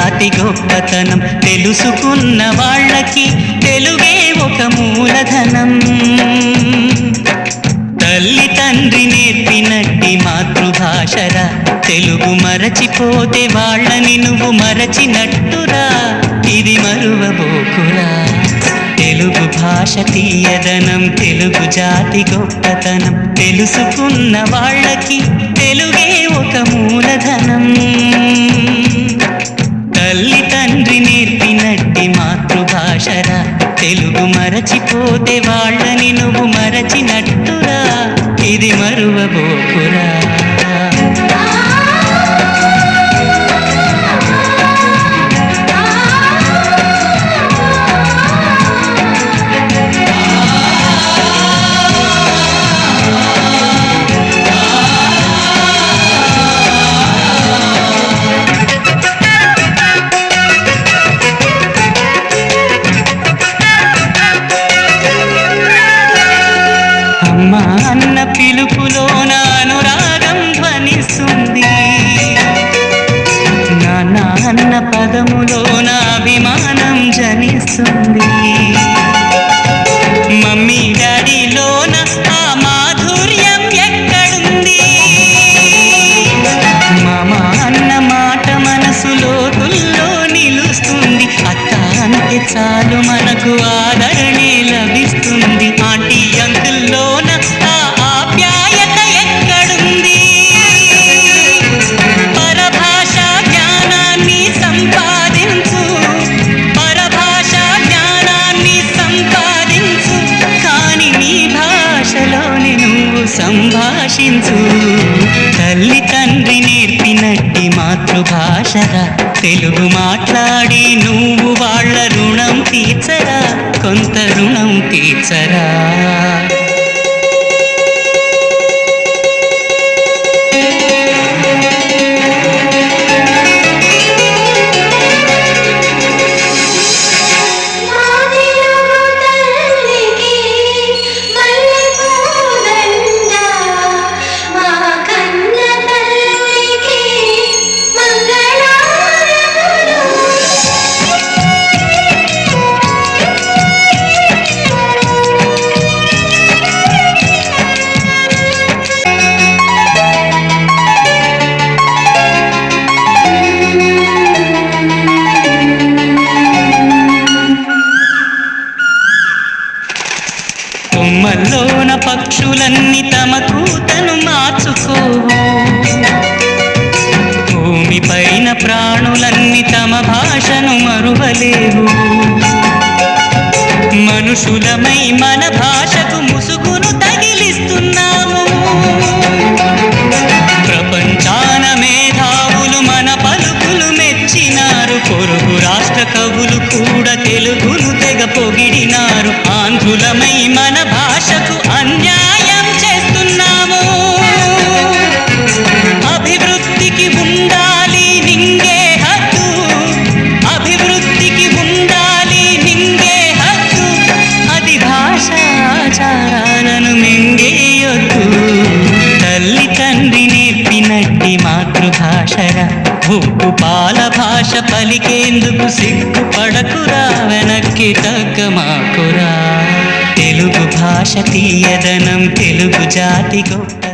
జాతి గొప్పతనం తెలుసుకున్న వాళ్ళకి తెలుగే ఒక మూలధనం. తల్లి తండ్రి నేర్పినట్టి మాతృభాషరా, తెలుగు మరచిపోతే వాళ్ళని నువ్వు మరచినట్టురా, ఇది మరువబోకురా. తెలుగు భాష తీయదనం, తెలుగు జాతి గొప్పతనం తెలుసుకున్న వాళ్ళకి తెలుగే ఒక మూలధనం. తల్లి తండ్రి నేర్పినట్టి మాతృభాషరా, తెలుగు మరచిపోతే వాళ్ళని నువ్వు మరచినట్టురా, ఇది మరువబోకురా. అమ్మా అన్న పిలుపులోన అనురాగం ధ్వనిస్తుంది, నాన్న అన్న పదములోన అభిమానం జనిస్తుంది. మమ్మీ డాడీలోన ఆ మాధుర్యం ఎక్కడుంది? మామ అన్న మాట మనసు లోతుల్లో నిలుస్తుంది. అత్త అంటే చాలు మనకు ఆదరణే లభిస్తుంది. ఆంటీ అంకుల్లోన ఆ ఆప్యాయత ఎక్కడుంది? పరభాషా జ్ఞానాన్ని సంపాదించు, పరభాషా జ్ఞానాన్ని సంపాదించు, కాని నీ భాషలోని నువ్వు సంభాషించు. తల్లి తండ్రి నేర్పినట్టి మాతృభాషరా, తెలుగు మాట్లాడి నువ్వు వాళ్ళ రుణం తీర్చరా, కొంత రుణం తీర్చరా. కొమ్మల్లోన పక్షులన్నీ తమ కూతను మార్చుకోవు, భూమి పైన ప్రాణులన్నీ తమ భాషను మరువలేవు. మనుషులమై మన భాషకు ముసుగును తగిలిస్తున్నాము. ప్రపంచాన మేధావులు మన పలుకులు మెచ్చినారు, పొరుగు రాష్ట్ర కవులు కూడా తెలుగును తెగ పొగిడినారు. ఆంధ్రులమై మన భాషకు అన్యాయం చేస్తున్నాము. అభివృద్ధికి ఉండాలి నింగే హద్దు, అభివృద్ధికి ఉండాలి నింగే హద్దు, అది భాషాచారాలను మింగేయొద్దు. తల్లి తండ్రి నేర్పినట్టి మాతృభాషరా, ఉప్పు పాల భాష పలికేందుకు సిగ్గుపడకురా, వెనక్కి తగ్గమాకురా. తెలుగు భాష తీయదనం, తెలుగు జాతి గొప్ప